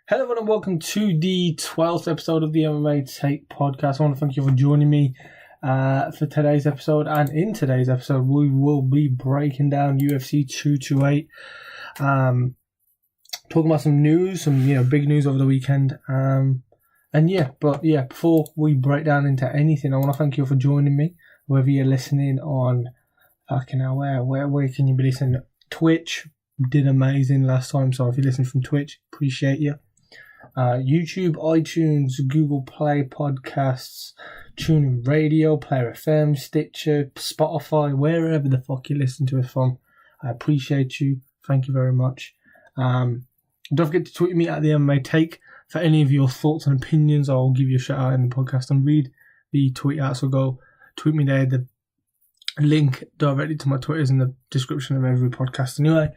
Hello everyone and welcome to the 12th episode of the MMA Take Podcast. I want to thank you for joining me for today's episode. And in today's episode, we will be breaking down UFC 228. Talking about some news, some big news over the weekend. Before we break down into anything, I want to thank you for joining me. Whether you're listening on, where can you be listening? Twitch did amazing last time, so if you listen from Twitch, appreciate you. YouTube, iTunes, Google Play Podcasts, TuneIn Radio, Player FM, Stitcher, Spotify, wherever the fuck you listen to us from. I appreciate you. Thank you very much. Don't forget to tweet me at the MMA Take for any of your thoughts and opinions. I'll give you a shout out in the podcast and read the tweet out. So go tweet me there. The link directly to my Twitter is in the description of every podcast anyway.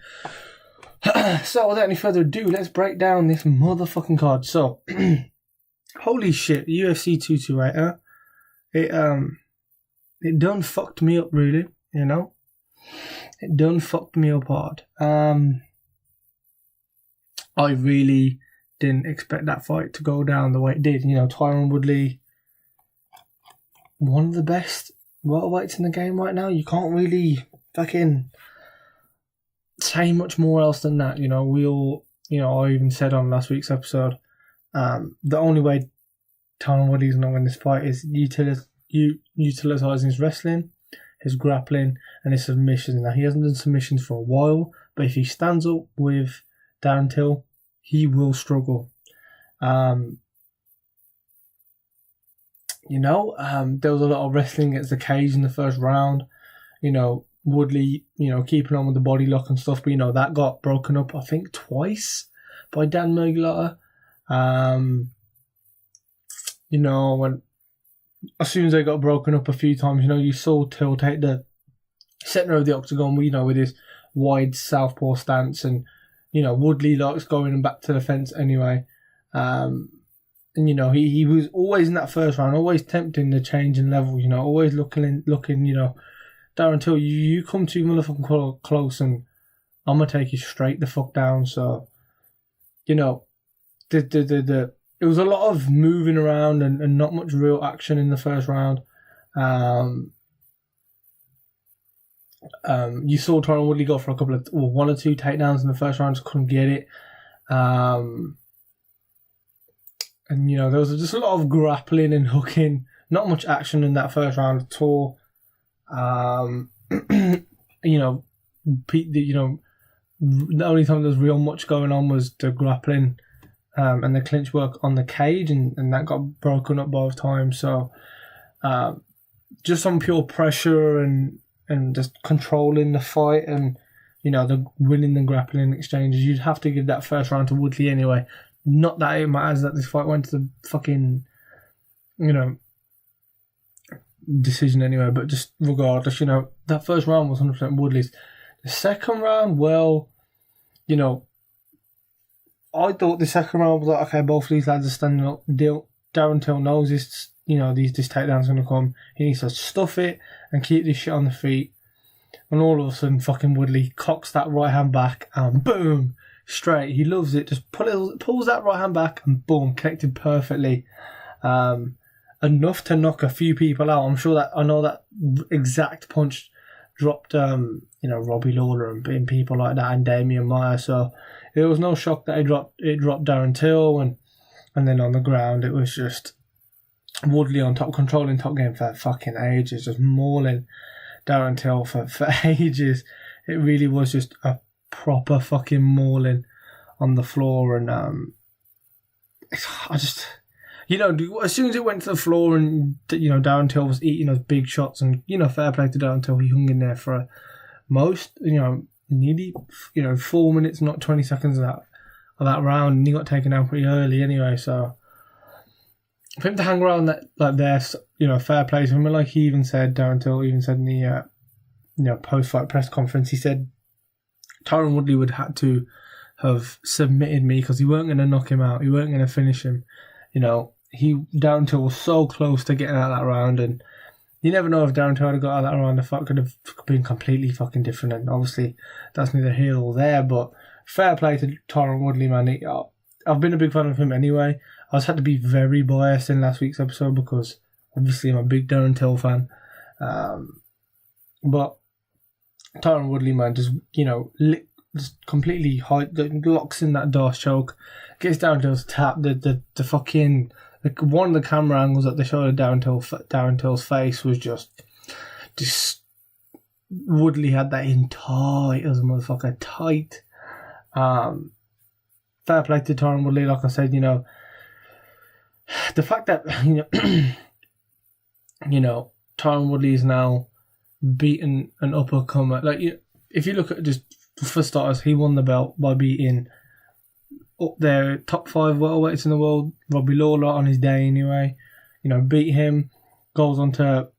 So without any further ado, let's break down this motherfucking card. So, holy shit, UFC 228, it done fucked me up really, It done fucked me up hard. I really didn't expect that fight to go down the way it did. Tyron Woodley, one of the best welterweights in the game right now. You can't really fucking say much more else than that. I even said on last week's episode, the only way Tyron Woodley's going to win this fight is utilising his wrestling, his grappling, and his submissions. Now, he hasn't done submissions for a while, but if he stands up with Darren Till, he will struggle. There was a lot of wrestling against the cage in the first round. Woodley, keeping on with the body lock and stuff, but that got broken up, I think, twice by Dan Mergulata. When as soon as they got broken up a few times, you saw Till take the centre of the octagon, with his wide southpaw stance, and Woodley likes going back to the fence anyway. He was always in that first round, always tempting the change in level, always looking, Darren Till, you come too motherfucking close and I'm going to take you straight the fuck down. So, it was a lot of moving around and not much real action in the first round. You saw Tyron Woodley go for one or two takedowns in the first round, just couldn't get it. There was just a lot of grappling and hooking, not much action in that first round at all. The only time there was real much going on was the grappling and the clinch work on the cage, and that got broken up both times. So just on pure pressure and just controlling the fight and the winning the grappling exchanges, you'd have to give that first round to Woodley anyway. Not that it matters that this fight went to the fucking decision anyway, but just regardless, that first round was 100% Woodley's. The second round, I thought the second round was like, okay, both of these lads are standing up. Darren Till knows this, this takedown's going to come. He needs to stuff it and keep this shit on the feet. And all of a sudden, fucking Woodley cocks that right hand back and boom, straight. He loves it. Just pulls that right hand back and boom, connected perfectly. Enough to knock a few people out. I know that exact punch dropped, Robbie Lawler and people like that, and Damian Maia. So it was no shock that it dropped Darren Till, and then on the ground it was just Woodley on top, controlling top game for fucking ages, just mauling Darren Till for ages. It really was just a proper fucking mauling on the floor, and as soon as it went to the floor and, Darren Till was eating those big shots and, fair play to Darren Till, he hung in there for nearly, 4 minutes, not 20 seconds of that round, and he got taken down pretty early anyway, so for him to hang around there, fair play to him. Like Darren Till even said in the, post-fight press conference, he said Tyron Woodley would have to have submitted me because he weren't going to knock him out, he weren't going to finish him. Darren Till was so close to getting out of that round, and you never know if Darren Till had got out of that round, the fight could have been completely fucking different, and obviously that's neither here nor there, but fair play to Tyron Woodley, man. I've been a big fan of him anyway. I was had to be very biased in last week's episode because obviously I'm a big Darren Till fan. But Tyron Woodley, man, just, just completely locks in that Darce choke, gets Darren Till's tap, the fucking, one of the camera angles that they showed of Darren Till's face was just Woodley had that in tight as a motherfucker, tight. Fair play to Tyron Woodley, like I said, the fact that, Tyron Woodley is now beaten an uppercomer. Like, if you look at just, for starters, he won the belt by beating up there top 5 welterweights in the world, Robbie Lawler on his day anyway. Beat him, goes on to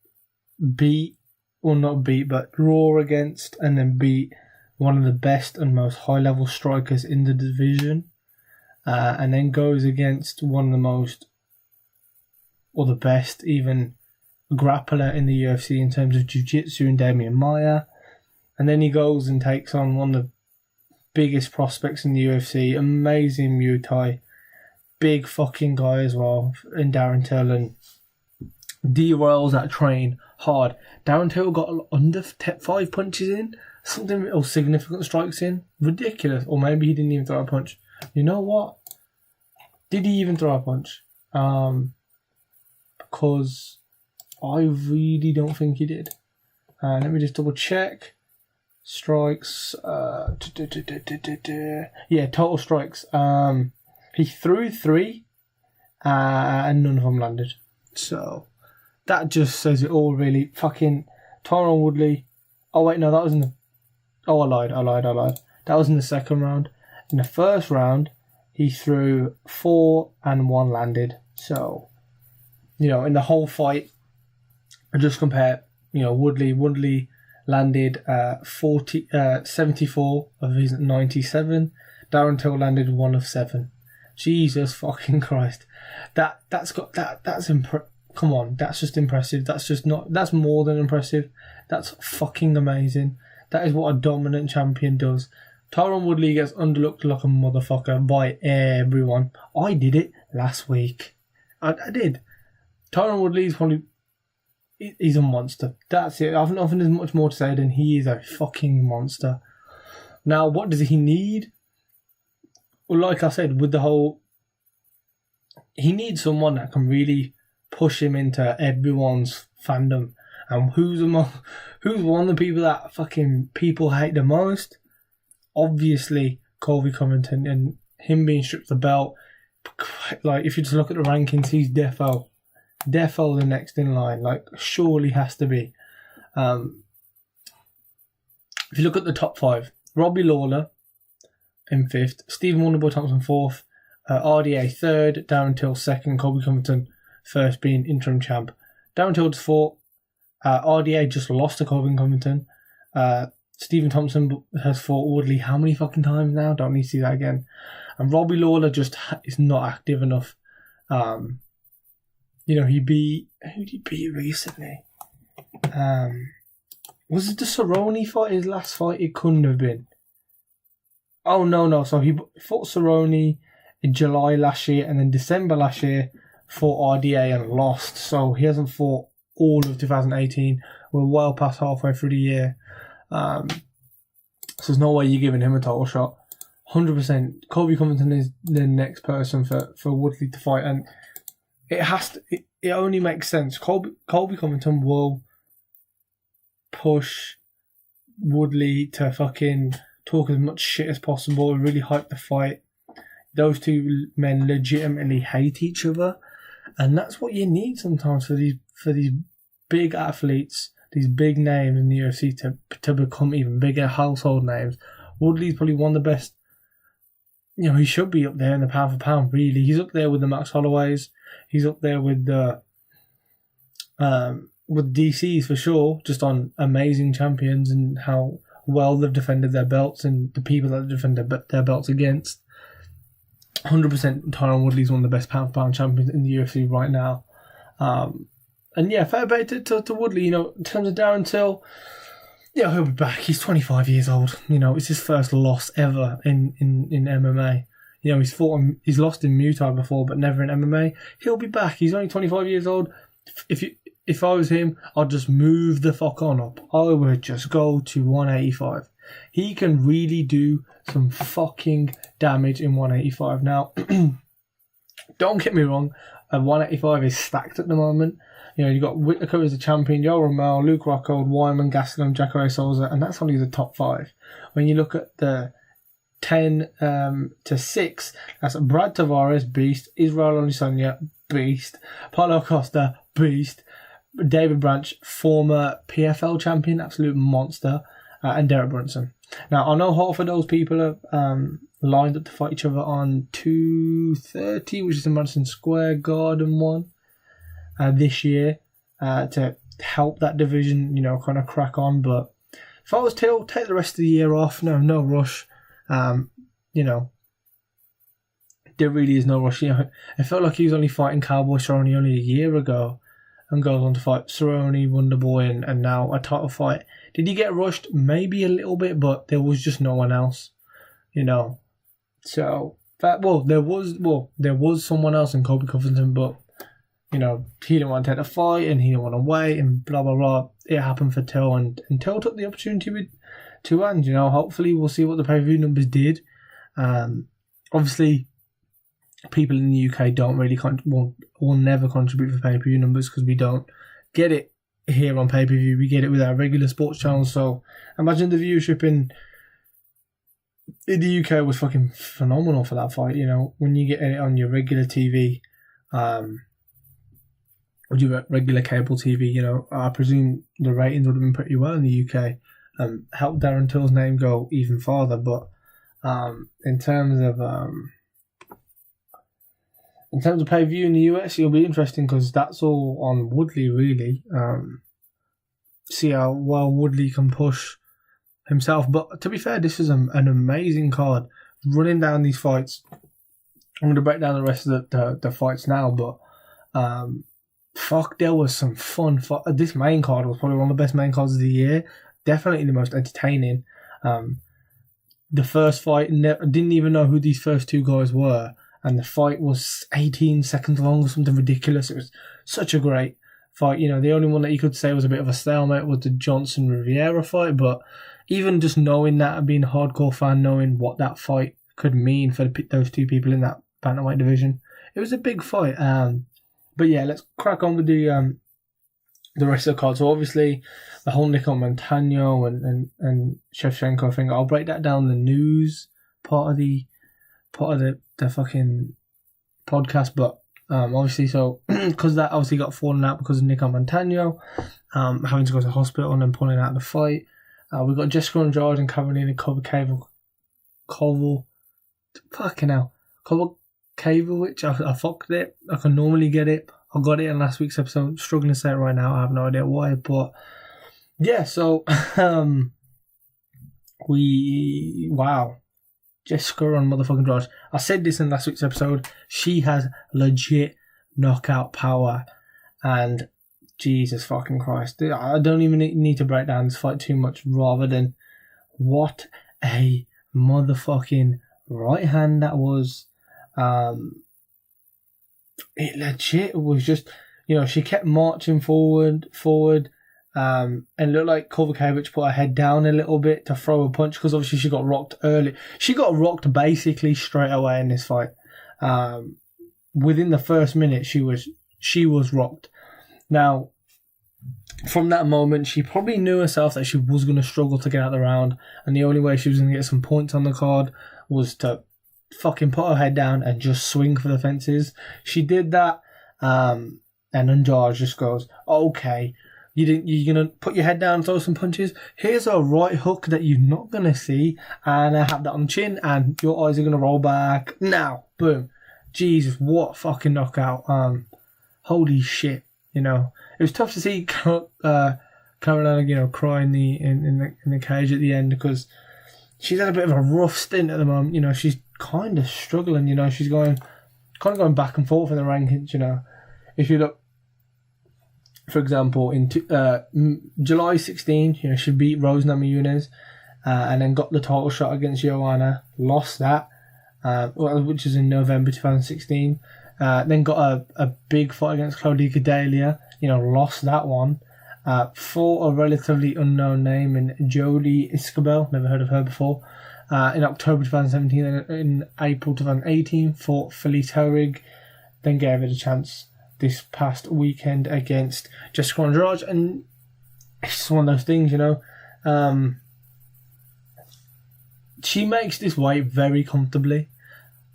draw against and then beat one of the best and most high-level strikers in the division. And then goes against one of the most, or the best even, grappler in the UFC in terms of jiu-jitsu and Damian Maia. And then he goes and takes on one of the biggest prospects in the UFC, amazing Muay Thai, big fucking guy as well, in Darren Till, and derails that train hard. Darren Till got under 5 punches in, something, or significant strikes in, ridiculous. Or maybe he didn't even throw a punch. You know what? Did he even throw a punch? Because I really don't think he did. Let me just double check. Strikes. Yeah, total strikes. He threw 3, and none of them landed. So that just says it all, really. Fucking Tyron Woodley. Oh wait, no, that was in the. Oh, I lied. That was in the second round. In the first round, he threw 4 and 1 landed. So, in the whole fight, I just compare, Woodley landed 74 of his 97. Darren Till landed 1 of 7. Jesus fucking Christ. Come on, that's just impressive. That's more than impressive. That's fucking amazing. That is what a dominant champion does. Tyron Woodley gets underlooked like a motherfucker by everyone. I did it last week. I did. Tyron Woodley is probably... He's a monster. That's it. I've nothing as much more to say than he is a fucking monster. Now, what does he need? Well, like I said, with the whole... He needs someone that can really push him into everyone's fandom. And who's one of the people that fucking people hate the most? Obviously, Colby Covington, and him being stripped the belt. Like, if you just look at the rankings, he's defo the next in line. Like, surely has to be. If you look at the top 5, Robbie Lawler in 5th, Stephen Wonderboy Thompson 4th, RDA 3rd, Darren Till 2nd, Colby Covington 1st being interim champ. Darren Till 4th, RDA just lost to Colby Covington. Stephen Thompson has fought Woodley how many fucking times now? Don't need to see that again. And Robbie Lawler just is not active enough. He beat... Who did he beat recently? Was it the Cerrone fight, his last fight? It couldn't have been. Oh, no. So he fought Cerrone in July last year, and then December last year fought RDA and lost. So he hasn't fought all of 2018. We're well past halfway through the year. So there's no way you're giving him a title shot. 100%. Colby Covington is the next person for Woodley to fight, and it has to. It only makes sense. Colby Covington will push Woodley to fucking talk as much shit as possible and really hype the fight. Those two men legitimately hate each other, and that's what you need sometimes for these big athletes, these big names in the UFC to become even bigger household names. Woodley's probably one of the best. He should be up there in the pound for pound, really. He's up there with the Max Holloways. He's up there with the DCs for sure, just on amazing champions and how well they've defended their belts and the people that they've defended their belts against. 100% Tyron Woodley is one of the best pound for pound champions in the UFC right now. And yeah, fair play to Woodley. In terms of Darren Till, yeah, he'll be back. He's 25 years old. It's his first loss ever in MMA. You know, he's lost in Muay Thai before, but never in MMA. He'll be back. He's only 25 years old. If I was him, I'd just move the fuck on up. I would just go to 185. He can really do some fucking damage in 185. Now, don't get me wrong, 185 is stacked at the moment. You know, you've got Whittaker as the champion, Joe Romero, Luke Rockhold, Wyman, Gastelum, Jacare Souza, and that's only the top 5. When you look at the 10 to 6, that's Brad Tavares, beast, Israel Adesanya, beast, Paulo Costa, beast, David Branch, former PFL champion, absolute monster, and Derek Brunson. Now, I know half of those people are lined up to fight each other on 2:30, which is the Madison Square Garden one, this year, to help that division, you know, kind of crack on. But if I was Till, take the rest of the year off. No rush. You know, there really is no rush. You know, it felt like he was only fighting Cowboy Cerrone only a year ago, and goes on to fight Cerrone, Wonderboy, and now a title fight. Did he get rushed? Maybe a little bit, but there was just no one else, you know. So, there was someone else in Kobe Covington, but, you know, he didn't want to take the fight, and he didn't want to wait, and blah, blah, blah. It happened for Till, and Till took the opportunity with 2 hands, you know. Hopefully we'll see what the pay-per-view numbers did. Obviously, people in the UK don't really will never contribute for pay-per-view numbers because we don't get it here on pay-per-view. We get it with our regular sports channels. So imagine the viewership in the UK was fucking phenomenal for that fight. You know, when you get it on your regular TV, or your regular cable TV, you know, I presume the ratings would have been pretty well in the UK. Helped Darren Till's name go even farther. But in terms of pay-per-view in the US, it'll be interesting because that's all on Woodley, really. See how well Woodley can push himself. But to be fair, this is an amazing card. Running down these fights, I'm going to break down the rest of the fights now, but there was some fun. This main card was probably one of the best main cards of the year. Definitely the most entertaining. The first fight, didn't even know who these first 2 guys were. And the fight was 18 seconds long or something ridiculous. It was such a great fight. You know, the only one that you could say was a bit of a stalemate was the Johnson-Rivera fight. But even just knowing that and being a hardcore fan, knowing what that fight could mean for those 2 people in that bantamweight division, it was a big fight. But yeah, let's crack on with the rest of the card. So obviously, the whole Nico Montano and Shevchenko thing, I'll break that down the news part of the fucking podcast, but obviously, so because that obviously got fallen out because of Nico Montano having to go to the hospital and then pulling out the fight. We've got Jessica Andrade and Karolina Kowalkiewicz. I fucked it. I can normally get it. I got it in last week's episode. I'm struggling to say it right now. I have no idea why, but yeah. So Jessica on motherfucking Andrade. I said this in last week's episode. She has legit knockout power, and Jesus fucking Christ, I don't even need to break down this fight too much. Rather than what a motherfucking right hand that was. It legit was just, you know, she kept marching forward, and looked like Kowalkiewicz put her head down a little bit to throw a punch because obviously she got rocked early. She got rocked basically straight away in this fight. Within the first minute, she was rocked. Now, from that moment, she probably knew herself that she was going to struggle to get out of the round, and the only way she was going to get some points on the card was to fucking put her head down and just swing for the fences. She did that, and Andrade just goes, okay, you're going to put your head down and throw some punches? Here's a right hook that you're not going to see, and I have that on the chin, and your eyes are going to roll back. Now, boom. Jesus, what fucking knockout. Holy shit, you know. It was tough to see Carolina, you know, cry in the cage at the end because she's had a bit of a rough stint at the moment. You know, she's kind of struggling, you know. She's going back and forth in the rankings, you know. If you look, for example, in July 16, you know, she beat Rose Namajunas and then got the title shot against Joanna, lost that. which is in November 2016. Then got a big fight against Claudia Gadelha, lost that one. Fought a relatively unknown name in Jolie Iscabel, never heard of her before. In October 2017, and in April 2018, fought Felice Herrig, then gave it a chance this past weekend against Jessica Andrade, and it's just one of those things, she makes this weight very comfortably.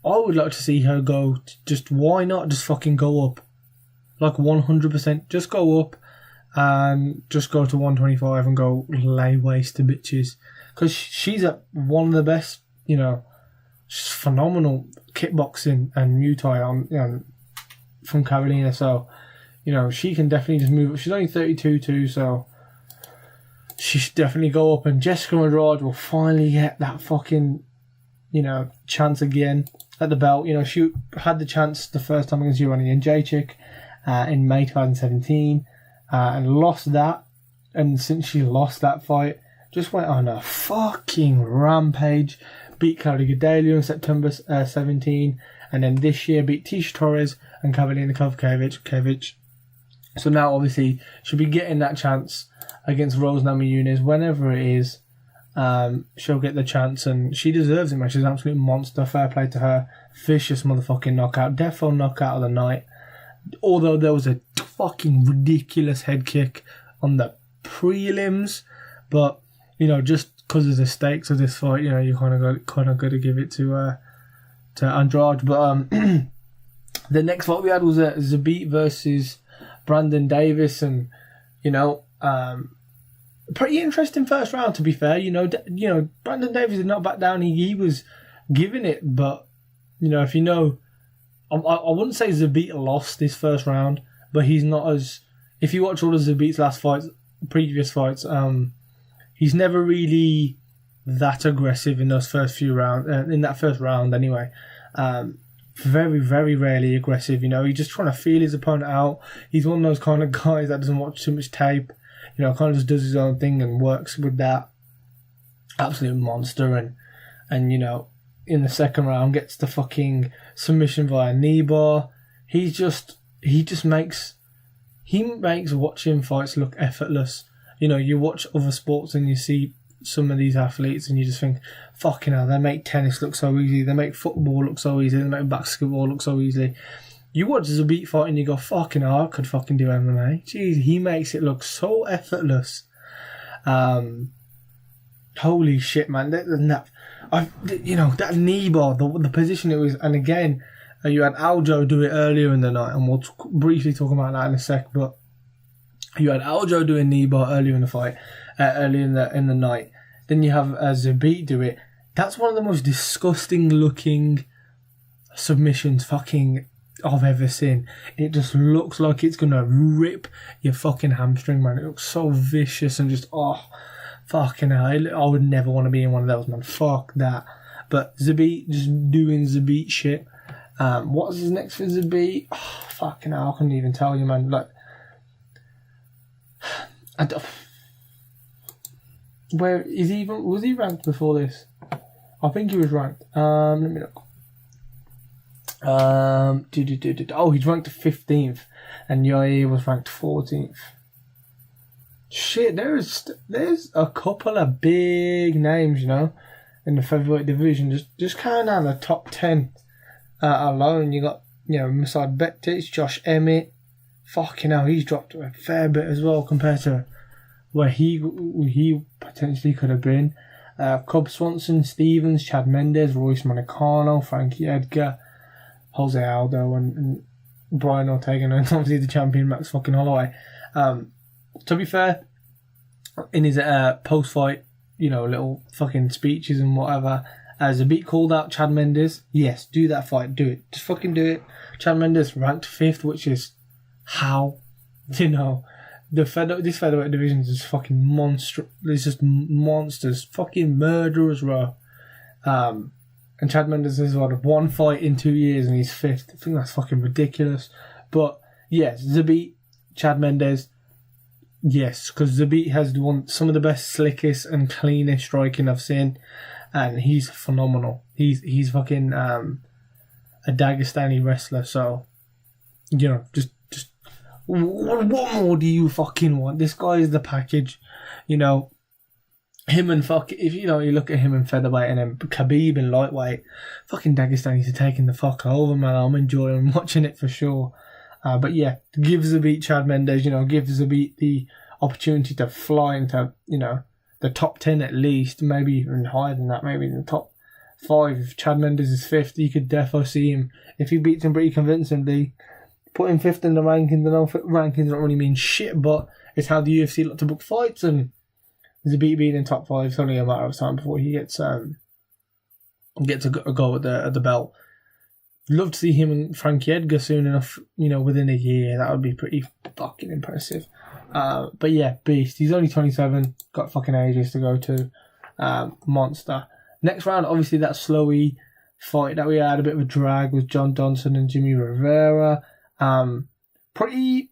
I would like to see her go, why not just fucking go up? Like 100%, just go up and just go to 125 and go lay waste to bitches. Because she's one of the best, she's phenomenal kickboxing and Muay Thai from Carolina. So, she can definitely just move up. She's only 32 too, so she should definitely go up. And Jessica Andrade will finally get that fucking, chance again at the belt. She had the chance the first time against Urania Jacek in May 2017 and lost that. And since she lost that fight, just went on a fucking rampage. Beat Claudia Gadelha in September 17, and then this year beat Tisha Torres and Karolina Kowalkiewicz. So now obviously she'll be getting that chance against Rose Namajunas whenever it is. She'll get the chance, and she deserves it, man. She's an absolute monster. Fair play to her. Vicious motherfucking knockout. Defo knockout of the night. Although there was a fucking ridiculous head kick on the prelims, but just because of the stakes of this fight, you kind of got to give it to Andrade. But the next fight we had was Zabit versus Brandon Davis, and pretty interesting first round, to be fair. Brandon Davis did not back down. He was giving it, but if I wouldn't say Zabit lost his first round, but he's not as. If you watch all of Zabit's previous fights, he's never really that aggressive in those first few rounds. In that first round, anyway. Very, very rarely aggressive. He's just trying to feel his opponent out. He's one of those kind of guys that doesn't watch too much tape. Kind of just does his own thing and works with that. Absolute monster. And in the second round, gets the fucking submission via knee bar. He makes watching fights look effortless. You watch other sports and you see some of these athletes and you just think, fucking hell, they make tennis look so easy, they make football look so easy, they make basketball look so easy. You watch Zabit fight and you go, fucking hell, I could fucking do MMA. Jeez, he makes it look so effortless. Holy shit, man. That knee bar, the position it was, and again, you had Aljo do it earlier in the night, and we'll briefly talk about that in a sec, but you had Aljo doing knee bar earlier in the fight, earlier in the night. Then you have Zabit do it. That's one of the most disgusting looking submissions I've ever seen. It just looks like it's gonna rip your fucking hamstring, man. It looks so vicious and just fucking hell. I would never want to be in one of those, man. Fuck that. But Zabit just doing Zabit shit. What's his next for Zabit? Fucking hell, I couldn't even tell you, man. Where is he even? Was he ranked before this? I think he was ranked. Let me look. He's ranked 15th, and Yair was ranked 14th. Shit, there's a couple of big names, in the featherweight division. Just kind of the top 10 alone. You got Masad Bektic, Josh Emmett. Fucking hell, he's dropped a fair bit as well compared to where he potentially could have been. Cobb Swanson, Stevens, Chad Mendes, Royce Monicano, Frankie Edgar, Jose Aldo, and Brian Ortega, and obviously the champion Max fucking Holloway. To be fair, in his post-fight, little fucking speeches and whatever, Zabit called out Chad Mendes. Yes, do that fight, do it. Just fucking do it. Chad Mendes ranked 5th, which is how, this featherweight division is just fucking monster. It's just monsters, fucking murderers, bro. And Chad Mendes has had one fight in 2 years and he's 5th. I think that's fucking ridiculous. But yes, Zabit, Chad Mendes, yes, because Zabit has some of the best, slickest and cleanest striking I've seen. and he's phenomenal. He's fucking a Dagestani wrestler. So just what more do you fucking want? This guy is the package. Him and if you look at him in featherweight and then Khabib in lightweight, fucking Dagestanis are taking the fuck over, man. I'm enjoying watching it for sure. But yeah, give Zabit Chad Mendes, give Zabit the opportunity to fly into, the top 10 at least, maybe even higher than that, maybe in the top 5. If Chad Mendes is 5th, you could definitely see him. If he beats him pretty convincingly, put him 5th in the rankings. I know rankings don't really mean shit, but it's how the UFC like to book fights, and Zabit being in top 5 is only a matter of time before he gets a go at the belt. Love to see him and Frankie Edgar soon enough, within a year. That would be pretty fucking impressive. But yeah, beast. He's only 27, got fucking ages to go to. Monster. Next round, obviously that slowy fight that we had, a bit of a drag with John Dodson and Jimmy Rivera. Pretty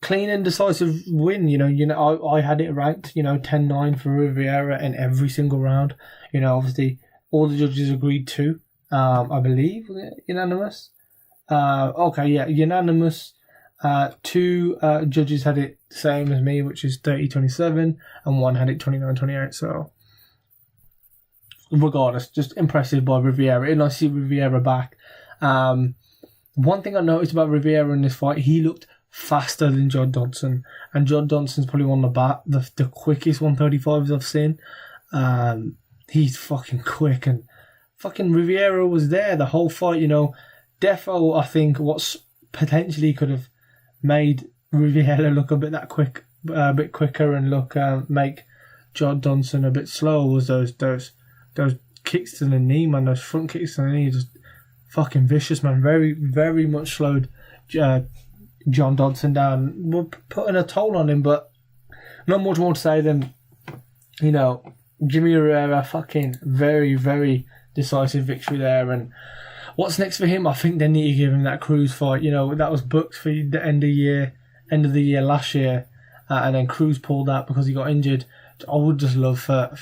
clean and decisive win. I had it ranked, 10-9 for Rivera in every single round. Obviously all the judges agreed to. I believe, was it unanimous? Unanimous. 2 judges had it the same as me, which is 30-27, and 1 had it 29-28. So, regardless, just impressive by Rivera. And I see Rivera back. One thing I noticed about Rivera in this fight, he looked faster than John Dodson, and John Dodson's probably one of the quickest 135s I've seen. He's fucking quick, and fucking Rivera was there the whole fight. Defo, I think, what's potentially could have made Rivera look a bit quicker and make John Dodson a bit slower was those kicks to the knee, man. Those front kicks to the knee, just fucking vicious, man. Very, very much slowed John Dodson down. We're putting a toll on him, but not much more to say than, Jimmy Rivera, fucking very, very decisive victory there. And what's next for him? I think they need to give him that Cruz fight. That was booked for the end of the year last year, and then Cruz pulled out because he got injured. I would just love for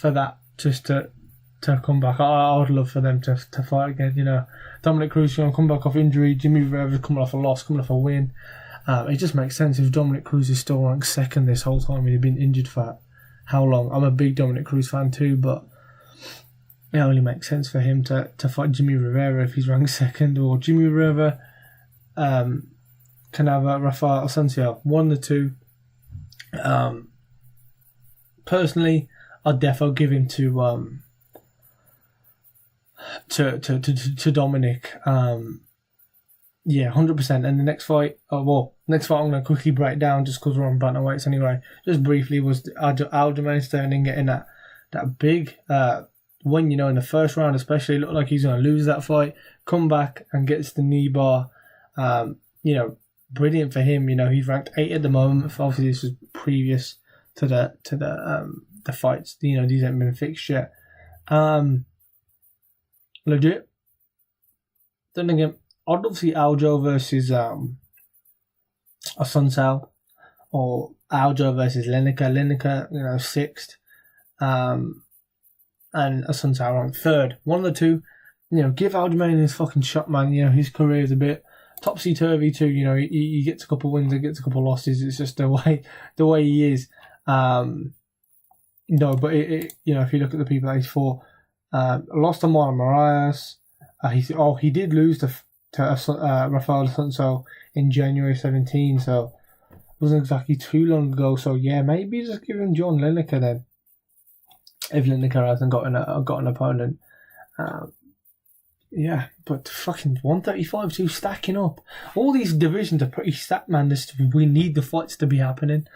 that just to come back. I would love for them to fight again. Dominic Cruz going to come back off injury. Jimmy Rivera coming off a loss, coming off a win. It just makes sense if Dominic Cruz is still ranked 2nd this whole time. He'd been injured for how long? I'm a big Dominic Cruz fan too, but it only makes sense for him to fight Jimmy Rivera if he's ranked 2nd, or Jimmy Rivera can have Rafael Asensio, one of the two. Personally, I'd defo give him to Dominic. 100%. And the next fight, I'm going to quickly break down just because we're on bantamweights anyway. Just briefly, was Aljamain Sterling getting that big win, in the first round especially. It looked like he's going to lose that fight. Come back and gets the knee bar. Brilliant for him. He's ranked 8 at the moment. Obviously, this was previous to the fights. These haven't been fixed yet. Legit. Then again, I'd love to see Aljo versus Asuncao, or Aljo versus Lineker. Lineker, 6th, and Asuncao ranked 3rd. One of the two. Give Aljamain his fucking shot, man. His career is a bit topsy-turvy too. He gets a couple wins and gets a couple losses. It's just the way he is. But if you look at the people that he's fought, lost to Marlon Moraes. He did lose to Rafael Assunção in January 17, so it wasn't exactly too long ago. So yeah, maybe just give him John Lineker then, if Lineker hasn't got an opponent. But fucking 135 2 stacking up. All these divisions are pretty stacked, man. We need the fights to be happening.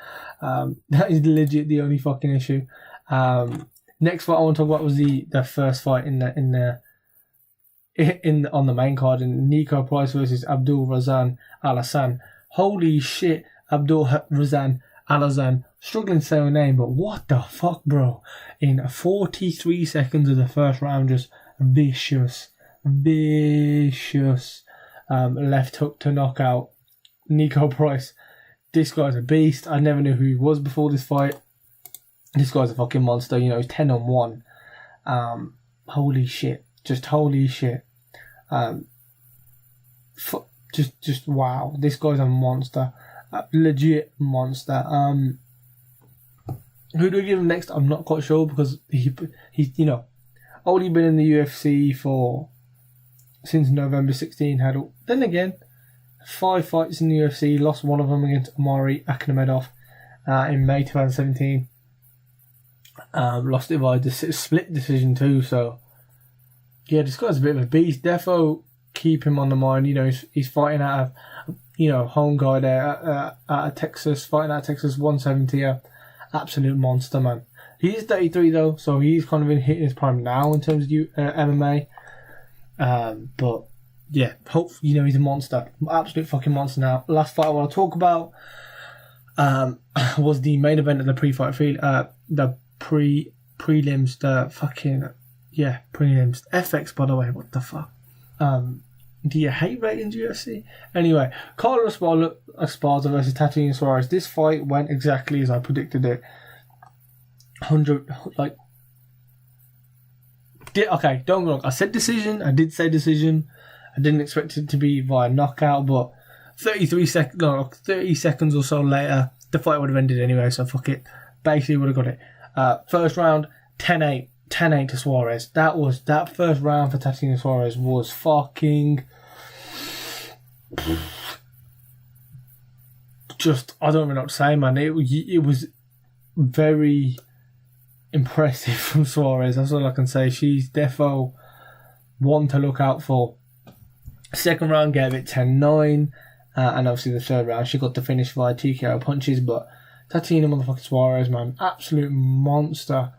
That is legit the only fucking issue. Next fight I want to talk about was the first fight on the main card, in Nico Price versus Abdul Razan Al-Hassan. Holy shit, Abdul Razan Al-Hassan. Struggling to say her name, but what the fuck, bro? In 43 seconds of the first round, just vicious. Left hook to knock out Nico Price. This guy's a beast. I never knew who he was before this fight. This guy's a fucking monster. You know, he's 10-1. Holy shit. Just holy shit. Just wow. This guy's a monster. Legit monster. Who do we give him next? I'm not quite sure, because he's, you know, only been in the UFC since November 16. Then again, 5 fights in the UFC. Lost one of them against Omari Akhmedov in May 2017. Lost it by split decision too. So yeah, this guy's a bit of a beast. Defo, keep him on the mind. You know, he's fighting out of, you know, home guy there out of Texas, fighting out of Texas, 170. Absolute monster, man. He is 33 though, so he's kind of hitting his prime now in terms of MMA. But yeah, hopefully, you know, he's a monster, absolute fucking monster. Now, last fight I want to talk about was the main event of the pre-fight field, the prelims, the fucking prelims. FX, by the way, what the fuck? Do you hate ratings, UFC? Anyway, Carlos Esparza versus Tatiana Suarez. This fight went exactly as I predicted it. Okay, don't get me wrong. I said decision. I did say decision. I didn't expect it to be via knockout, but 30 seconds or so later, the fight would have ended anyway, so fuck it. Basically would have got it. First round, 10-8 to Suarez. That first round for Tatiana Suarez was fucking just, I don't even know what to say, man. It was very impressive from Suarez. That's all I can say. She's defo one to look out for. Second round gave it 10-9, and obviously the third round she got to finish via TKO punches. But Tatiana motherfucking Suarez, man, absolute monster.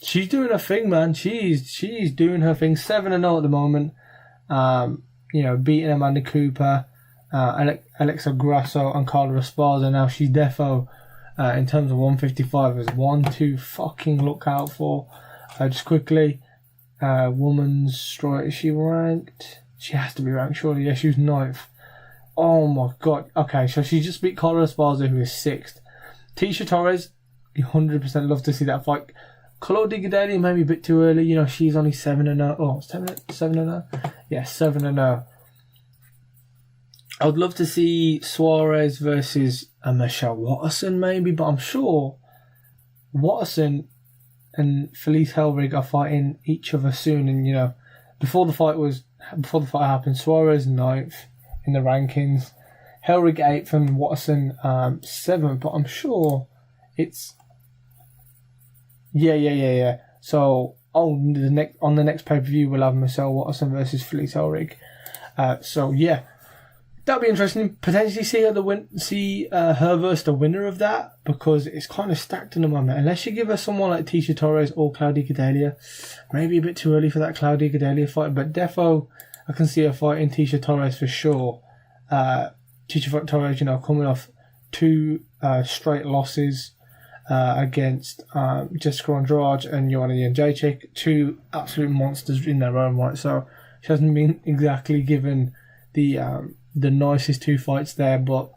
She's doing her thing, man. She's doing her thing. 7-0 at the moment. You know, beating Amanda Cooper, Alexa Grasso, and Carla Esparza. Now she's defo in terms of 155 is one to fucking look out for. Just quickly, woman's strawweight, is she ranked? She has to be ranked, surely. Yeah, she was 9th. Oh my god. Okay, so she just beat Carla Esparza, who is 6th. Tisha Torres, you 100% love to see that fight. Claudia Gadelha maybe a bit too early. You know, she's only 7-0. Oh, 7-0? Yeah, 7-0. I would love to see Suarez versus Michelle Watterson maybe, but I'm sure Watterson and Felice Hellrig are fighting each other soon. And you know, before the fight happened, Suarez 9th in the rankings, Hellrig 8th, and Watterson 7th. But I'm sure it's yeah. So on the next pay-per-view we'll have Michelle Watterson versus Felice Hellrig. So yeah. That'd be interesting. Potentially see her versus the winner of that, because it's kind of stacked in the moment. Unless you give her someone like Tisha Torres or Claudia Gadelha, maybe a bit too early for that Claudia Gadelha fight. But defo, I can see her fighting Tisha Torres for sure. Tisha Torres, you know, coming off 2 straight losses against Jessica Andrade and Joanna Jędrzejczyk, 2 absolute monsters in their own right. So she hasn't been exactly given the nicest 2 fights there, but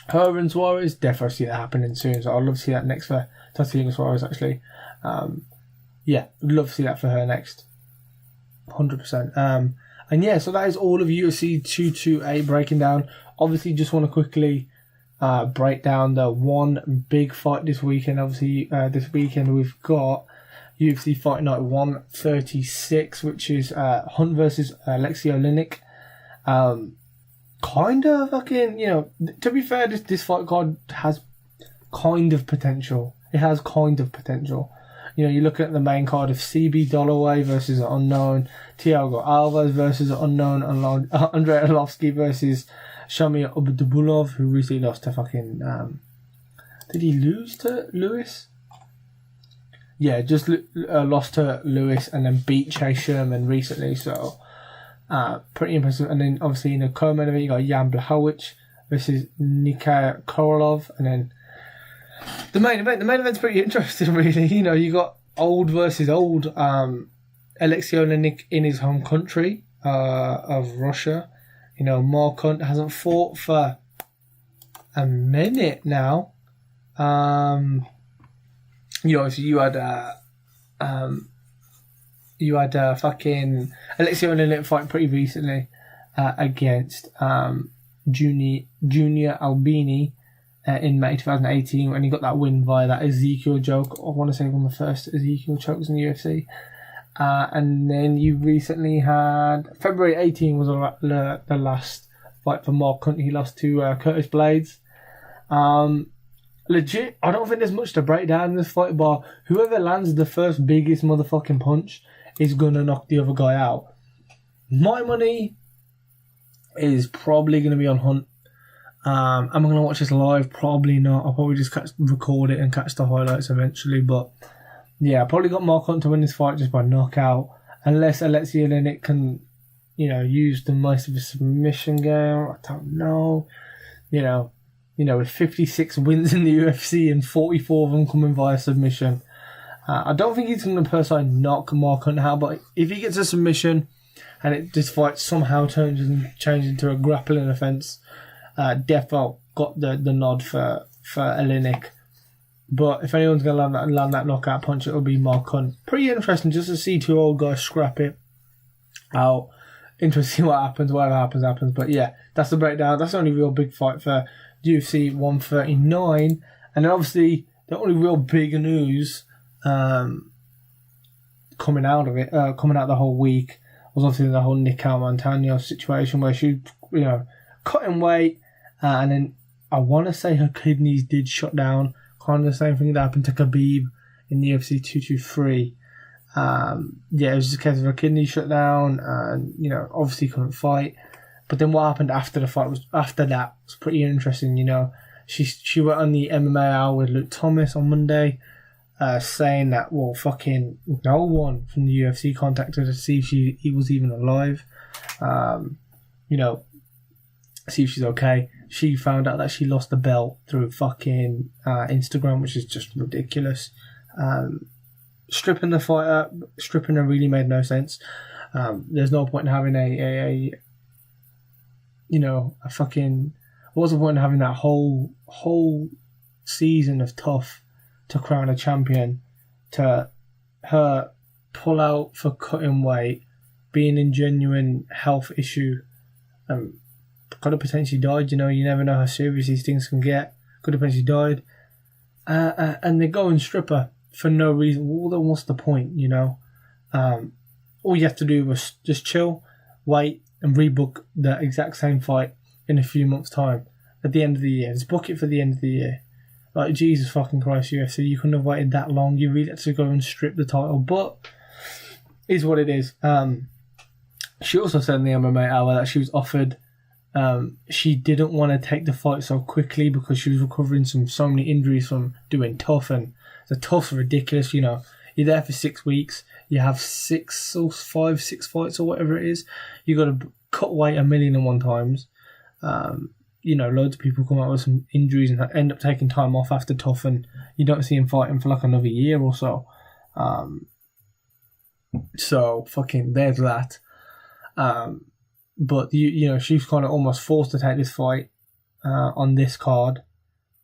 her and Suarez, definitely see that happening soon. So I'd love to see that next for Tatiana Suarez, actually. Yeah, I'd love to see that for her next. 100%. And yeah, so that is all of UFC 228 breaking down. Obviously, just want to quickly break down the one big fight this weekend. Obviously, this weekend we've got UFC Fight Night 136, which is Hunt versus Alexei Oleinik. Kind of fucking, you know, to be fair, this fight card has kind of potential. It has kind of potential. You know, you're looking at the main card of CB Dollaway versus an unknown, Thiago Alves versus an unknown, Andrei Arlovski versus Shamir Abdulbulov, who recently lost to fucking, did he lose to Lewis? Yeah, just lost to Lewis and then beat Chase Sherman recently, so pretty impressive. And then obviously in the co-main event you got Jan Blachowicz versus Nikita Korolov, and then the main event's pretty interesting, really. You know, you got old versus old. Alexei Oleinik in his home country of Russia. You know, Mark Hunt hasn't fought for a minute now. You had fucking Alexei Oleinik fight pretty recently against Junior Albini in May 2018 when he got that win via that Ezekiel choke. I want to say one of the first Ezekiel chokes in the UFC. And then you recently had February 18 was the last fight for Mark Hunt. He lost to Curtis Blades. Legit, I don't think there's much to break down in this fight, but whoever lands the first biggest motherfucking punch is going to knock the other guy out. My money is probably going to be on Hunt. Am I going to watch this live? Probably not. I'll probably just record it and catch the highlights eventually, but yeah, I probably got Mark Hunt to win this fight just by knockout, unless Alexei Oleinik can, use the most of a submission game. I don't know. With 56 wins in the UFC and 44 of them coming via submission. I don't think he's going to personally knock Mark Hunt out, but if he gets a submission and this fight somehow changes into a grappling offence, Defo got the nod for Oleinik. But if anyone's going to land that knockout punch, it'll be Mark Hunt. Pretty interesting just to see two old guys scrap it out. Interesting what happens, whatever happens. But yeah, that's the breakdown. That's the only real big fight for UFC 139. And then obviously, the only real big news coming out the whole week was obviously the whole Nicole Montano situation where she, cutting weight, and then I want to say her kidneys did shut down. Kind of the same thing that happened to Khabib in the UFC 223. It was just a case of her kidney shut down, and obviously couldn't fight. But then what happened after the fight was pretty interesting. She went on the MMA Hour with Luke Thomas on Monday, saying that fucking no one from the UFC contacted her to see if he was even alive. See if she's okay. She found out that she lost the belt through fucking Instagram, which is just ridiculous. Stripping the fighter, stripping her really made no sense. There's no point in having what's the point in having that whole season of tough to crown a champion, to her pull out for cutting weight, being in genuine health issue, could have potentially died. You never know how serious these things can get. Could have potentially died, and they go and strip her for no reason. Well, then what's the point? All you have to do was just chill, wait, and rebook the exact same fight in a few months' time at the end of the year. Just book it for the end of the year. Like, Jesus fucking Christ, UFC, you couldn't have waited that long. You really had to go and strip the title, but is what it is. She also said in the MMA Hour that she was offered. She didn't want to take the fight so quickly because she was recovering so many injuries from doing tough, and the tough's ridiculous. You're there for 6 weeks. You have 6 fights or whatever it is. You got to cut weight 1,000,001 times. Loads of people come out with some injuries and end up taking time off after tough, and you don't see him fighting for like another year or so. So fucking there's that. But she's kind of almost forced to take this fight on this card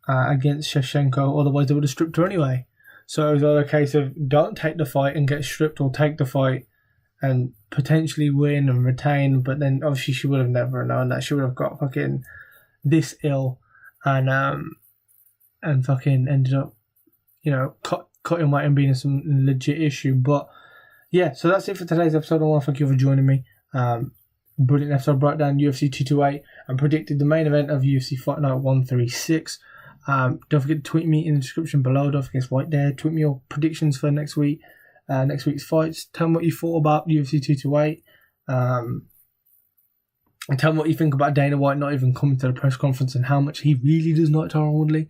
against Shevchenko. Otherwise, they would have stripped her anyway. So it was either a case of don't take the fight and get stripped, or take the fight and potentially win and retain. But then obviously she would have never known that. She would have got fucking this ill and fucking ended up cutting weight and being some legit issue. But yeah, so that's it for today's episode. I want to thank you for joining me. Brilliant episode. Brought down UFC 228 and predicted the main event of UFC Fight Night 136. Don't forget to tweet me in the description below. Don't forget to right there. Tweet me your predictions for next week's fights. Tell me what you thought about UFC 228. And tell me what you think about Dana White not even coming to the press conference and how much he really does not Tyron Woodley.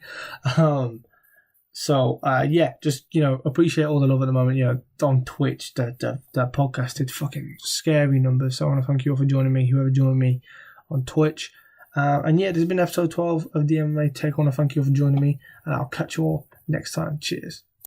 Just appreciate all the love at the moment. On Twitch, the podcast did fucking scary numbers. So I want to thank you all for joining me, whoever joined me on Twitch. There's been episode 12 of the MMA Take. I want to thank you all for joining me, and I'll catch you all next time. Cheers.